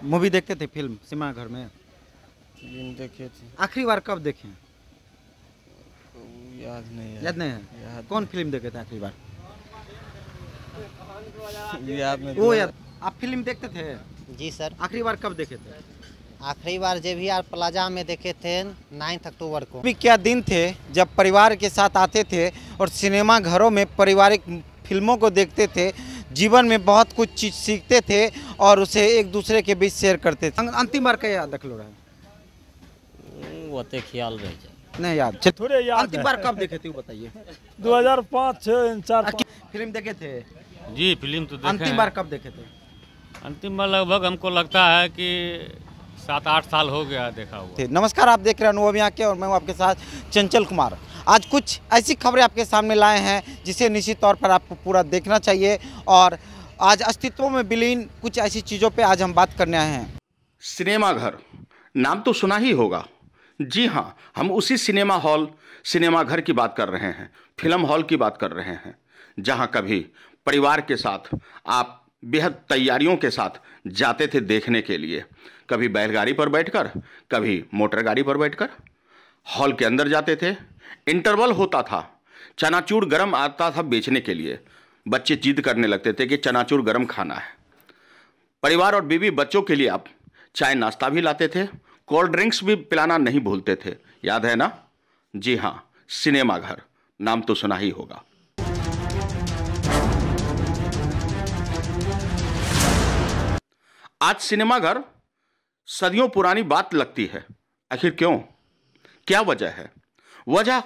Movie देखते थे film cinema घर में? फिल्म देखे थे। आखिरी बार कब देखे? याद नहीं है। याद नहीं है? कौन फिल्म देखे थे आखिरी बार? याद नहीं। वो याद। आप फिल्म देखते थे? जी सर। आखिरी बार कब देखे थे? आखिरी बार JVR प्लाजा में देखे थे 9 अक्टूबर को। भी क्या दिन थे जब परिवार के साथ आते थे और सिनेमा घरों में पारिवारिक फिल्मों को देखते थे, जीवन में बहुत कुछ चीज सीखते थे और उसे एक दूसरे के बीच शेयर करते थे। अंतिम बार क्या याद रख लो रहे? वो तो ख्याल रह जाए नहीं याद। थोड़े याद। अंतिम बार कब देखे थे वो बताइए। 2005, 6, 4 फिल्म देखे थे? जी फिल्म तो देखे। अंतिम बार कब देखे थे? अंतिम बार लगभग हमको लगता है कि 7-8 साल हो गया देखा हुआ। नमस्कार, आप देख रहे हैं अनुभव यहाँ के और मैं हूँ आपके साथ चंचल कुमार। आज कुछ ऐसी खबरें आपके सामने लाए हैं जिसे निश्चित तौर पर आपको पूरा देखना चाहिए और आज अस्तित्व में विलीन कुछ ऐसी चीज़ों पे आज हम बात करने आए हैं। सिनेमा घर नाम तो सुना ही होगा। जी हाँ, हम उसी सिनेमा हॉल, सिनेमा घर की बात कर रहे हैं, फिल्म हॉल की बात कर रहे हैं, जहाँ कभी परिवार के साथ आप बेहद तैयारियों के साथ जाते थे देखने के लिए। कभी बैलगाड़ी पर बैठकर, कभी मोटर गाड़ी पर बैठकर हॉल के अंदर जाते थे। इंटरवल होता था, चनाचूर गरम आता था बेचने के लिए। बच्चे जिद करने लगते थे कि चनाचूर गरम खाना है। परिवार और बीवी बच्चों के लिए आप चाय नाश्ता भी लाते थे, कोल्ड ड्रिंक्स भी पिलाना नहीं भूलते थे। याद है ना? जी हाँ, सिनेमा घर नाम तो सुना ही होगा। आज सिनेमा घर सदियों पुरानी बात लगती है। आखिर क्यों? क्या वजह है? वजह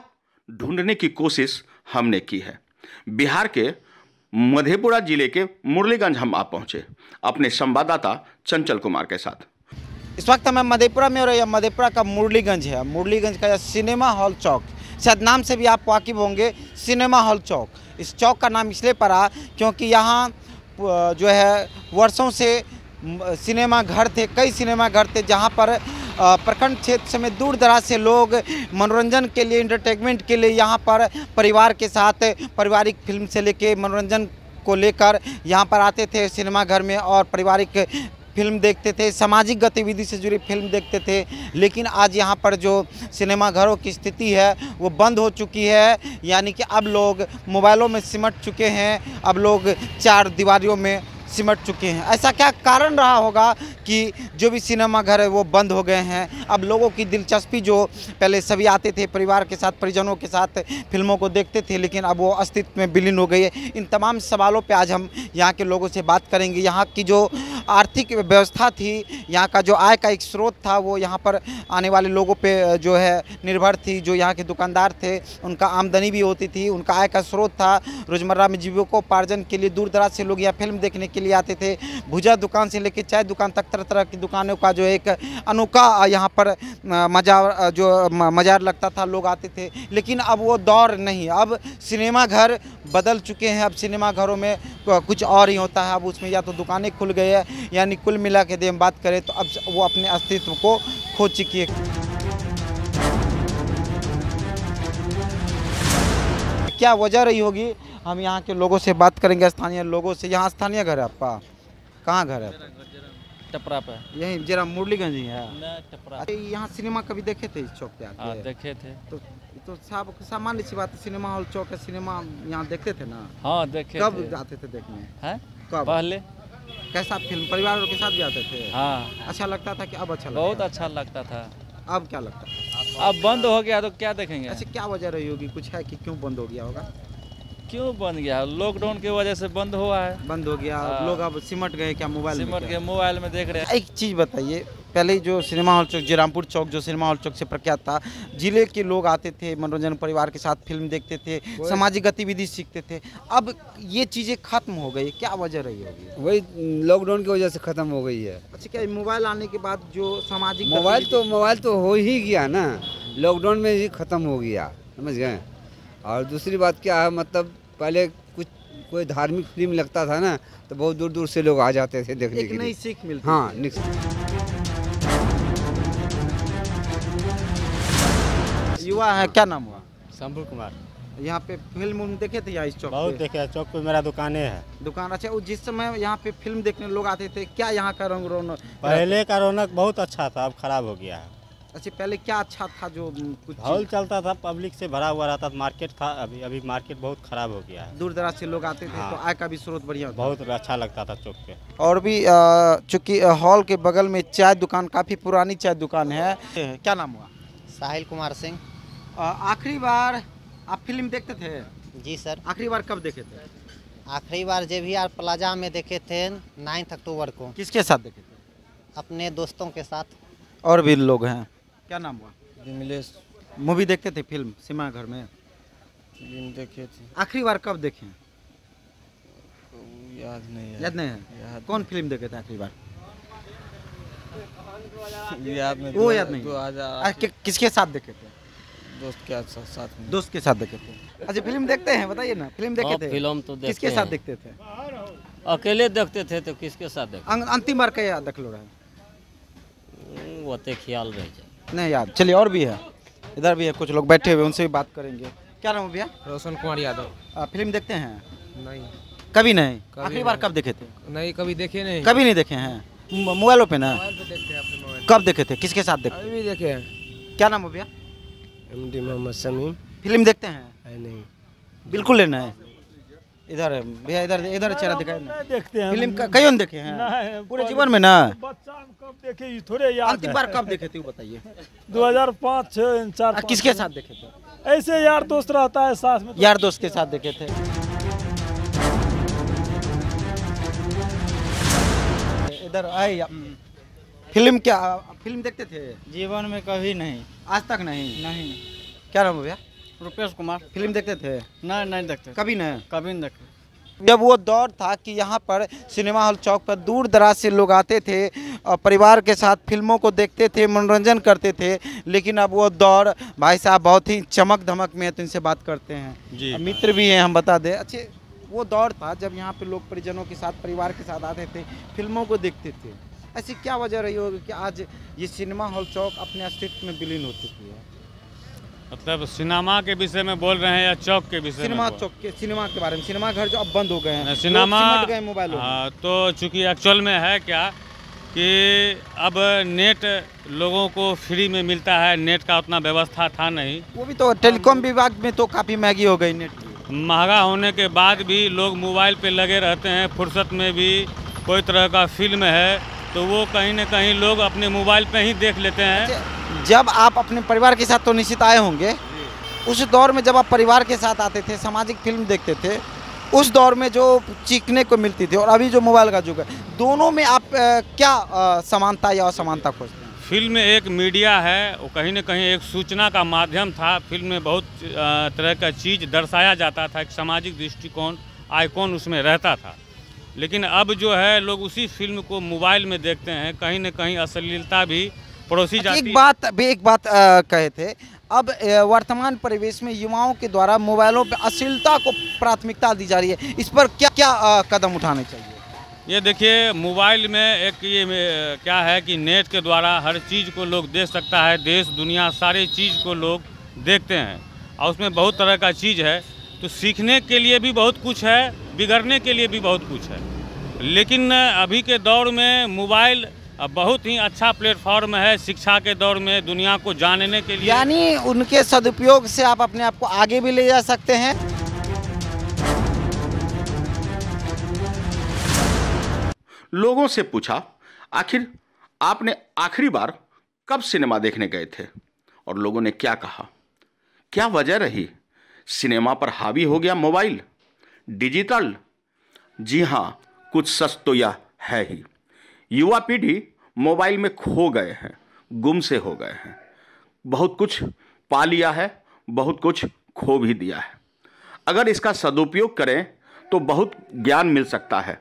ढूंढने की कोशिश हमने की है। बिहार के मधेपुरा जिले के मुरलीगंज हम आप पहुंचे अपने संवाददाता चंचल कुमार के साथ। इस वक्त मैं मधेपुरा में और यह मधेपुरा का मुरलीगंज है। मुरलीगंज का यह सिनेमा हॉल चौक, शायद नाम से भी आप वाकिफ होंगे, सिनेमा हॉल चौक। इस चौक का नाम इसलिए पड़ा क्योंकि यहाँ जो है वर्षों से सिनेमा घर थे, कई सिनेमा घर थे जहाँ पर प्रखंड क्षेत्र समेत दूर दराज से लोग मनोरंजन के लिए, इंटरटेनमेंट के लिए यहाँ पर परिवार के साथ पारिवारिक फिल्म से लेके मनोरंजन को लेकर यहाँ पर आते थे सिनेमा घर में और पारिवारिक फिल्म देखते थे, सामाजिक गतिविधि से जुड़ी फिल्म देखते थे। लेकिन आज यहाँ पर जो सिनेमा घरों की स्थिति है वो बंद हो चुकी है, यानी कि अब लोग मोबाइलों में सिमट चुके हैं, अब लोग चार दीवारियों में सिमट चुके हैं। ऐसा क्या कारण रहा होगा कि जो भी सिनेमा घर है वो बंद हो गए हैं? अब लोगों की दिलचस्पी, जो पहले सभी आते थे परिवार के साथ, परिजनों के साथ फिल्मों को देखते थे, लेकिन अब वो अस्तित्व में विलीन हो गई है। इन तमाम सवालों पे आज हम यहाँ के लोगों से बात करेंगे। यहाँ की जो आर्थिक व्यवस्था थी, यहाँ का जो आय का एक स्रोत था, वो यहाँ पर आने वाले लोगों पे जो है निर्भर थी। जो यहाँ के दुकानदार थे उनका आमदनी भी होती थी, उनका आय का स्रोत था। रोज़मर्रा में जीविकोपार्जन के लिए दूर दराज से लोग यहाँ फिल्म देखने के लिए आते थे। भुजा दुकान से लेकर चाय दुकान तक तरह तरह की दुकानों का जो एक अनोखा यहाँ पर मज़ार लगता था, लोग आते थे। लेकिन अब वो दौर नहीं, अब सिनेमा घर बदल चुके हैं। अब सिनेमा घरों में कुछ और ही होता है। अब उसमें या तो दुकानें खुल गई है, यानी कुल मिला के यदि हम बात करें तो अब वो अपने अस्तित्व को खो चुकी है। क्या वजह रही होगी, हम यहाँ के लोगों से बात करेंगे, स्थानीय लोगों से। यहाँ स्थानीय घर है आपका? कहाँ घर है? टपरा पे। यही जरा मुरलीगंज ही है। टपरा। यहाँ सिनेमा कभी देखे थे इस चौक पे आके? हाँ देखे थे। तो सामान्य सी बात है, सिनेमा हॉल चौक है, सिनेमा यहाँ देखते थे ना? हाँ देखे। कब आते थे देखने? हैं? कब? पहले। कैसा फिल्म? परिवार के साथ भी आते थे? हाँ। अच्छा लगता था कि अब अच्छा लगता? बहुत अच्छा लगता था। अब क्या लगता है? अब बंद हो गया तो क्या देखेंगे? अच्छा, क्या वजह रही होगी? कुछ है कि क्यों बंद हो गया होगा? क्यों बंद गया? लॉकडाउन की वजह से बंद हुआ है। बंद हो गया। लोग अब सिमट गए क्या मोबाइल में? सिमट के मोबाइल में देख रहे हैं। एक चीज़ बताइए, पहले जो सिनेमा हॉल चौक, जीरामपुर चौक जो सिनेमा हॉल चौक से प्रख्यात था, जिले के लोग आते थे, मनोरंजन परिवार के साथ फिल्म देखते थे, सामाजिक गतिविधि सीखते थे। अब ये चीज़ें खत्म हो गई, क्या वजह रही होगी? वही लॉकडाउन की वजह से खत्म हो गई है। अच्छा, क्या मोबाइल आने के बाद जो सामाजिक मोबाइल तो हो ही गया ना, लॉकडाउन में ही खत्म हो गया, समझ गए। और दूसरी बात क्या है, मतलब पहले कोई धार्मिक फिल्म लगता था ना तो बहुत दूर दूर से लोग आ जाते थे देखने के लिए। नई सीख मिलती। हाँ, युवा है, क्या नाम हुआ? शंभू कुमार। यहाँ पे फिल्म उल्म देखे थे यहाँ इस चौक बहुत पे? देखे हैं, चौक पे मेरा दुकानें है। दुकान। अच्छा, वो जिस समय यहाँ पे फिल्म देखने लोग आते थे, क्या यहाँ का रंग रौनक? पहले का रौनक बहुत अच्छा था, अब खराब हो गया है। अच्छा, पहले क्या अच्छा था जो कुछ हॉल चलता था, पब्लिक से भरा हुआ रहता था, मार्केट था। अभी मार्केट बहुत खराब हो गया है। दूर दराज से लोग आते थे हाँ। तो आय का भी स्रोत बढ़िया होता। बहुत अच्छा लगता था चौक पे। और भी चूंकि हॉल के बगल में चाय दुकान, काफ़ी पुरानी चाय दुकान है। क्या नाम हुआ? साहिल कुमार सिंह। आखिरी बार आप फिल्म देखते थे? जी सर, आखिरी बार कब देखे थे? आखिरी बार JVR प्लाजा में देखे थे 9 अक्टूबर को, किसके साथ देखे थे? अपने दोस्तों के साथ। और भी लोग हैं। क्या नाम हुआ? विमलेश। मूवी देखते थे फिल्म सिनेमा घर में? फिल्म देखे थे। आखिरी बार कब देखे? याद नहीं है। याद नहीं है? कौन फिल्म देखे थे आखिरी बार? याद नहीं। वो याद नहीं। 2000 किसके साथ देखे थे? दोस्त के साथ में। दोस्त के साथ देखे थे। अच्छा, फिल्म देखते हैं, बताइए ना। फिल्म देखे थे? फिल्म तो देखते किसके साथ देखते थे? अकेले देखते थे तो किसके साथ देखते? अंतिम बार क्या देख लो रहे? वो तो ख्याल रह जाए। नहीं याद। चलिए, और भी है, इधर भी है कुछ लोग बैठे हुए, उनसे भी बात करेंगे। क्या नाम है भैया? रोशन कुमार यादव। फिल्म देखते हैं? नहीं, कभी नहीं। आखिरी बार कब देखे थे? नहीं कभी देखे नहीं। कभी नहीं देखे हैं? मोबाइलों पे ना? देखते हैं अपने मोबाइल। कब देखे थे? किसके साथ देखे? अभी भी देखे हैं। क्या नाम है भैया? MD मोहम्मद शमीम। फिल्म देखते हैं? है नहीं। बिल्कुल लेना है। इधर है भैया, इधर चेहरा दिखाए ना। देखते हैं फिल्म कहीं देखे हैं नहीं, पूरे जीवन में ना? बच्चा हम कब देखे ये थोड़े याद अंतिम बार कब देखे थे वो बताइए? 2005 6 4 किसके साथ देखे थे? ऐसे यार दोस्त रहता है साथ में। यार दोस्त के साथ देखे थे। इधर आए। फिल्म देखते थे? जीवन में कभी नहीं। आज तक नहीं? नहीं। क्या नाम है भैया? रुपेश कुमार। फिल्म देखते थे? नहीं देखते। कभी नहीं? कभी नहीं देखते। जब वो दौर था कि यहाँ पर सिनेमा हॉल चौक पर दूर दराज से लोग आते थे और परिवार के साथ फिल्मों को देखते थे, मनोरंजन करते थे, लेकिन अब वो दौर भाई साहब बहुत ही चमक धमक में है, तो इनसे बात करते हैं जी। मित्र भी हैं, हम बता दें। अच्छे, वो दौर था जब यहाँ पे लोग परिजनों के साथ, परिवार के साथ आते थे, फिल्मों को देखते थे। ऐसी क्या वजह रही होगी कि आज ये सिनेमा हॉल चौक अपने अस्तित्व में विलीन हो चुकी है? मतलब सिनेमा के विषय में बोल रहे हैं या चौक के विषय में? सिनेमा चौक के, सिनेमा के बारे में। सिनेमा घर जो अब बंद हो गए हैं, सिनेमा गए मोबाइल। हाँ, तो चूँकि एक्चुअल में है क्या कि अब नेट लोगों को फ्री में मिलता है, नेट का उतना व्यवस्था था नहीं। वो भी तो टेलीकॉम विभाग में तो काफ़ी महंगी हो गई नेट। महंगा होने के बाद भी लोग मोबाइल पे लगे रहते हैं। फुर्सत में भी कोई तरह का फिल्म है तो वो कहीं न कहीं लोग अपने मोबाइल पे ही देख लेते हैं। जब आप अपने परिवार के साथ तो निश्चित आए होंगे, उस दौर में जब आप परिवार के साथ आते थे, सामाजिक फिल्म देखते थे, उस दौर में जो सीखने को मिलती थी और अभी जो मोबाइल का युग है, दोनों में आप क्या समानता या असमानता खोजते हैं? फिल्म एक मीडिया है, वो कहीं न कहीं एक सूचना का माध्यम था। फिल्म में बहुत तरह का चीज़ दर्शाया जाता था, एक सामाजिक दृष्टिकोण, आइकॉन उसमें रहता था। लेकिन अब जो है लोग उसी फिल्म को मोबाइल में देखते हैं, कहीं न कहीं अश्लीलता भी पड़ोसी जाती है। एक बात कहे थे, अब वर्तमान परिवेश में युवाओं के द्वारा मोबाइलों पर अश्लीलता को प्राथमिकता दी जा रही है, इस पर क्या क्या कदम उठाने चाहिए? ये देखिए, मोबाइल में एक ये क्या है कि नेट के द्वारा हर चीज़ को लोग देख सकता है, देश दुनिया सारे चीज़ को लोग देखते हैं और उसमें बहुत तरह का चीज़ है। तो सीखने के लिए भी बहुत कुछ है, बिगड़ने के लिए भी बहुत कुछ है। लेकिन अभी के दौर में मोबाइल बहुत ही अच्छा प्लेटफॉर्म है शिक्षा के दौर में, दुनिया को जानने के लिए। यानी उनके सदुपयोग से आप अपने आप को आगे भी ले जा सकते हैं। लोगों से पूछा, आखिर आपने आखिरी बार कब सिनेमा देखने गए थे? और लोगों ने क्या कहा? क्या वजह रही? सिनेमा पर हावी हो गया मोबाइल, डिजिटल? जी हाँ, कुछ सच तो यह है ही। युवा पीढ़ी मोबाइल में खो गए हैं, गुम से हो गए हैं। बहुत कुछ पा लिया है, बहुत कुछ खो भी दिया है। अगर इसका सदुपयोग करें तो बहुत ज्ञान मिल सकता है,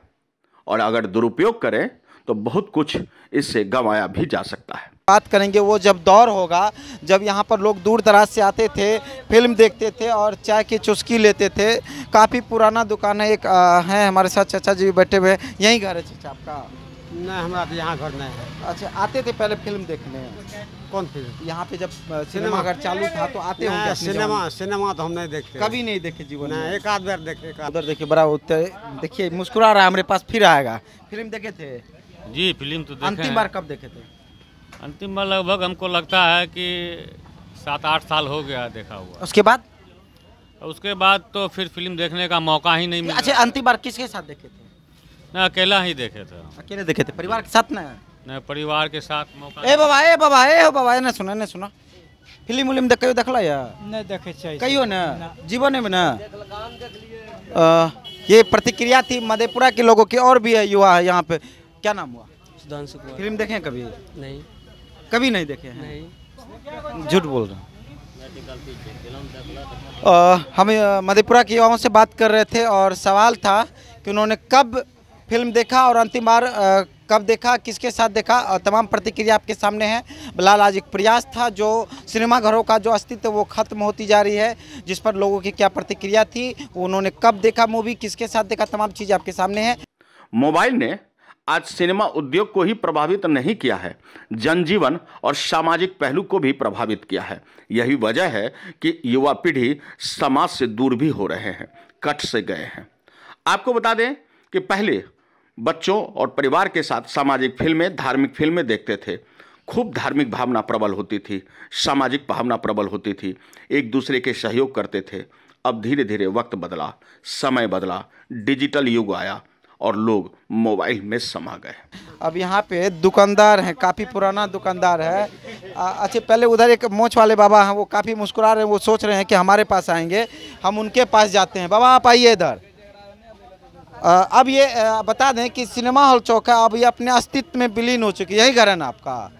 और अगर दुरुपयोग करें तो बहुत कुछ इससे गंवाया भी जा सकता है। बात करेंगे वो जब दौर होगा जब यहाँ पर लोग दूर दराज से आते थे, फिल्म देखते थे और चाय की चुस्की लेते थे। काफ़ी पुराना दुकान है, एक है हमारे साथ चाचा जी बैठे हुए हैं। यहीं घर है चाचा आपका? नहीं हमारा तो यहाँ घर नहीं है। अच्छा, आते थे पहले फिल्म देखने? कौन फिल्म? यहाँ पे जब सिनेमा घर चालू था तो आते होंगे? सिनेमा तो हम नहीं देखते, कभी नहीं देखे जीवन में? एक आध बार देखे। उधर देखिए बड़ा देखिए मुस्कुरा रहा है, हमारे पास फिर आएगा। फिल्म देखे थे? जी फिल्म तो देखे। अंतिम बार कब देखे थे? अंतिम बार लगभग हमको लगता है कि 7-8 साल हो गया देखा हुआ। उसके बाद? उसके बाद तो फिर फिल्म देखने का मौका ही नहीं मिला। अच्छा, अंतिम बार किसके साथ देखे थे? ना अकेला ही देखे थे। अकेले देखे थे? परिवार के साथ? ना परिवार के साथ मौका। ए बाबा ने सुना फिल्म उलिम देखला या नहीं देखे चाहिए कहियो ना जीवन में ना। ये प्रतिक्रिया थी मधेपुरा के लोगों की। और भी है युवा है यहाँ पे, क्या नाम हुआ? सुधांशु कुमार। फिल्म देखे कभी? नहीं। कभी नहीं देखे हैं? नहीं। झूठ बोल रहे हैं। हम मधेपुरा के युवाओं से बात कर रहे थे और सवाल था कि उन्होंने कब फिल्म देखा और अंतिम बार कब देखा, किसके साथ देखा, और तमाम प्रतिक्रिया आपके सामने है। बिलाल, आज एक प्रयास था जो सिनेमा घरों का जो अस्तित्व वो खत्म होती जा रही है, जिस पर लोगों की क्या प्रतिक्रिया थी, उन्होंने कब देखा मूवी, किसके साथ देखा, तमाम चीज़ आपके सामने है। मोबाइल ने आज सिनेमा उद्योग को ही प्रभावित नहीं किया है, जनजीवन और सामाजिक पहलू को भी प्रभावित किया है। यही वजह है कि युवा पीढ़ी समाज से दूर भी हो रहे हैं, कट से गए हैं। आपको बता दें कि पहले बच्चों और परिवार के साथ सामाजिक फिल्में, धार्मिक फिल्में देखते थे। खूब धार्मिक भावना प्रबल होती थी, सामाजिक भावना प्रबल होती थी, एक दूसरे के सहयोग करते थे। अब धीरे धीरे वक्त बदला, समय बदला, डिजिटल युग आया और लोग मोबाइल में समा गए। अब यहाँ पे दुकानदार हैं, काफ़ी पुराना दुकानदार है। अच्छा, पहले उधर एक मोछ वाले बाबा हैं, वो काफ़ी मुस्कुरा रहे हैं, वो सोच रहे हैं कि हमारे पास आएंगे, हम उनके पास जाते हैं। बाबा आप आइए इधर। अब ये बता दें कि सिनेमा हॉल चौक है, अब ये अपने अस्तित्व में विलीन हो चुकी है। यही घर है ना आपका?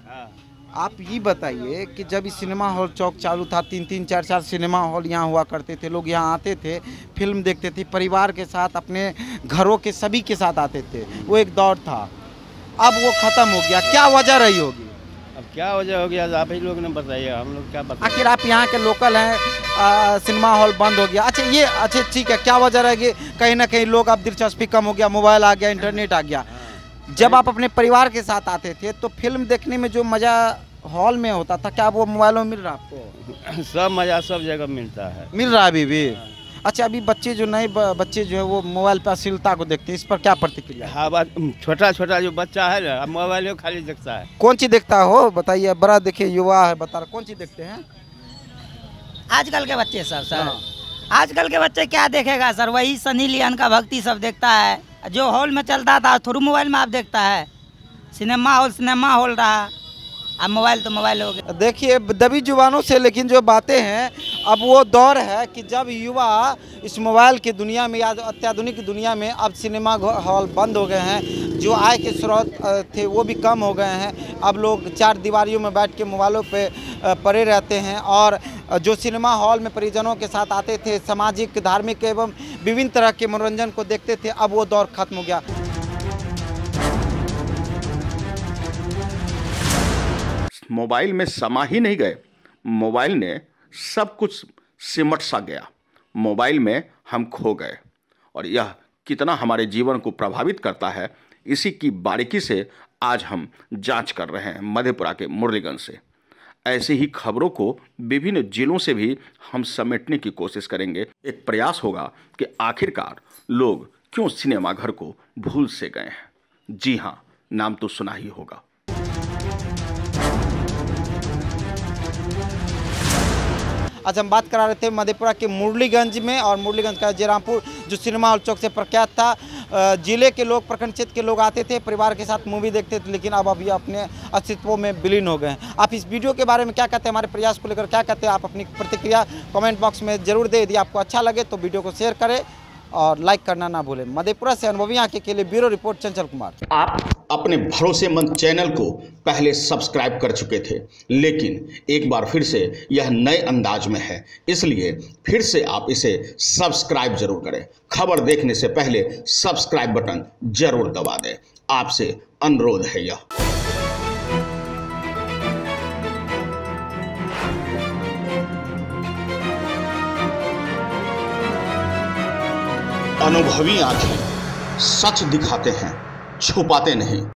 आप ये बताइए कि जब ये सिनेमा हॉल चौक चालू था, 3-3, 4-4 सिनेमा हॉल यहाँ हुआ करते थे, लोग यहाँ आते थे, फिल्म देखते थे, परिवार के साथ, अपने घरों के सभी के साथ आते थे, वो एक दौर था। अब वो ख़त्म हो गया, क्या वजह रही होगी? अब क्या वजह हो गया आप ही लोग ने बताइए, हम लोग क्या बताएं। आखिर आप यहाँ के लोकल हैं, सिनेमा हॉल बंद हो गया। अच्छा ठीक है, क्या वजह रहेगी? कहीं ना कहीं लोग अब दिलचस्पी कम हो गया, मोबाइल आ गया, इंटरनेट आ गया। जब आप अपने परिवार के साथ आते थे तो फिल्म देखने में जो मज़ा हॉल में होता था, क्या वो मोबाइलों में मिल रहा आपको? सब मज़ा सब जगह मिलता है। मिल रहा है अभी भी? अच्छा, अभी बच्चे जो नए बच्चे जो है वो मोबाइल पर अश्लीलता को देखते हैं, इस पर क्या प्रतिक्रिया? हाँ, बात छोटा छोटा जो बच्चा है ना, मोबाइल खाली देखता है। कौन चीज़ देखता हो बताइए? बड़ा देखिए युवा है, बता रहा, कौन चीज़ देखते हैं आजकल के बच्चे? सर आजकल के बच्चे क्या देखेगा सर? वही सनी लियोन का भक्ति सब देखता है, जो हॉल में चलता था थ्रू मोबाइल में आप देखता है। सिनेमा हॉल रहा, अब मोबाइल तो मोबाइल हो गया। देखिए दबी जुबानों से, लेकिन जो बातें हैं, अब वो दौर है कि जब युवा इस मोबाइल की दुनिया में या अत्याधुनिक दुनिया में, अब सिनेमा हॉल बंद हो गए हैं, जो आय के स्रोत थे वो भी कम हो गए हैं। अब लोग 4 दीवारियों में बैठ के मोबाइलों पे पड़े रहते हैं, और जो सिनेमा हॉल में परिजनों के साथ आते थे, सामाजिक, धार्मिक एवं विभिन्न तरह के मनोरंजन को देखते थे, अब वो दौर खत्म हो गया। मोबाइल में समा ही नहीं गए, मोबाइल ने सब कुछ सिमट सा गया, मोबाइल में हम खो गए। और यह कितना हमारे जीवन को प्रभावित करता है, इसी की बारीकी से आज हम जांच कर रहे हैं मधेपुरा के मुरलीगंज से। ऐसी ही खबरों को विभिन्न जिलों से भी हम समेटने की कोशिश करेंगे। एक प्रयास होगा कि आखिरकार लोग क्यों सिनेमा घर को भूल से गए हैं। जी हाँ, नाम तो सुना ही होगा। आज हम बात करा रहे थे मधेपुरा के मुरलीगंज में, और मुरलीगंज का जयरामपुर जो सिनेमा हॉल चौक से प्रख्यात था। जिले के लोग, प्रखंड क्षेत्र के लोग आते थे, परिवार के साथ मूवी देखते थे, लेकिन अब अभी अपने अस्तित्वों में विलीन हो गए हैं। आप इस वीडियो के बारे में क्या कहते हैं, हमारे प्रयास को लेकर क्या कहते हैं? आप अपनी प्रतिक्रिया कमेंट बॉक्स में जरूर दें। यदि आपको अच्छा लगे तो वीडियो को शेयर करें और लाइक करना ना भूलें। मधेपुरा से अनुभवी आंखें के लिए ब्यूरो रिपोर्ट चंचल कुमार। आप अपने भरोसेमंद चैनल को पहले सब्सक्राइब कर चुके थे, लेकिन एक बार फिर से यह नए अंदाज में है, इसलिए फिर से आप इसे सब्सक्राइब जरूर करें। खबर देखने से पहले सब्सक्राइब बटन जरूर दबा दें, आपसे अनुरोध है यह। अनुभवी आंखें सच दिखाते हैं, छुपाते नहीं।